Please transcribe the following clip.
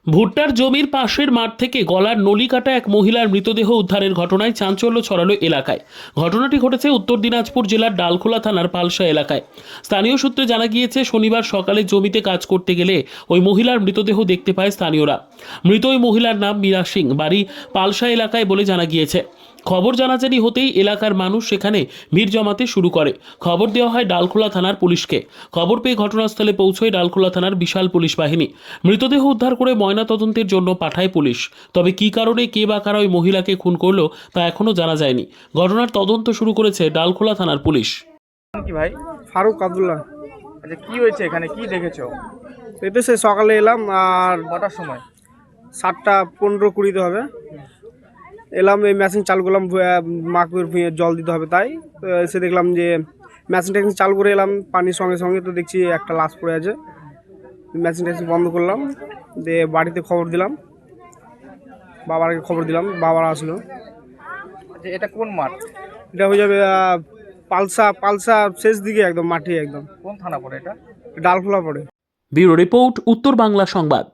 ভুট্টার জমির পাশের মাঠ থেকে গলার নলি কাটা এক মহিলার মৃতদেহ উদ্ধারের ঘটনায় চাঞ্চল্য ছড়ালো এলাকায়। ঘটনাটি ঘটেছে উত্তর দিনাজপুর জেলার ডালখোলা থানার পালসা এলাকায়। স্থানীয় সূত্রে জানা গিয়েছে, শনিবার সকালে জমিতে কাজ করতে গেলে ওই মহিলার মৃতদেহ দেখতে পায় স্থানীয়রা। মৃত ওই মহিলার নাম মীরা সিং, বাড়ি পালসা এলাকায় বলে জানা গিয়েছে। খবর জানাজানি হতেই এলাকার মানুষ সেখানে ভিড় জমাতে শুরু করে। খবর দেওয়া হয় ডালখোলা থানার পুলিশকে। খবর পেয়ে ঘটনাস্থলে পৌঁছয় ডালখোলা থানার বিশাল পুলিশ বাহিনী। মৃতদেহ উদ্ধার করে ময়নাতদন্তের জন্য পাঠায় পুলিশ। তবে কী কারণে কে বা কারা ওই মহিলাকে খুন করলো তা এখনও জানা যায়নি। ঘটনার তদন্ত শুরু করেছে ডালখোলা থানার পুলিশ। কি ভাই? ফারুক আব্দুল্লাহ। আচ্ছা, কি হয়েছে এখানে, কি দেখেছো? এতে সে সকালে এলাম আর কটার সময়? 7:15-20 হবে। এলাম, এই মেশিন চালু করলাম, মাকুর ভুঁয়ে জল দিতে হবে, তাই তো এসে দেখলাম যে মেশিনটা চালু করে এলাম পানির সঙ্গে সঙ্গে, তো দেখছি একটা লাশ পড়ে আছে। মেশিনটা বন্ধ করলাম, দিয়ে বাড়িতে খবর দিলাম, বাবাকে খবর দিলাম, বাবারা আসলো। আচ্ছা, এটা কোন মাঠ? এটা হয়ে যাবে পালসা শেষ দিকে, একদম মাঠে, একদম কোন থানা পড়ে এটা? ডালখোলা পড়ে। ব্যুরো রিপোর্ট, উত্তর বাংলা সংবাদ।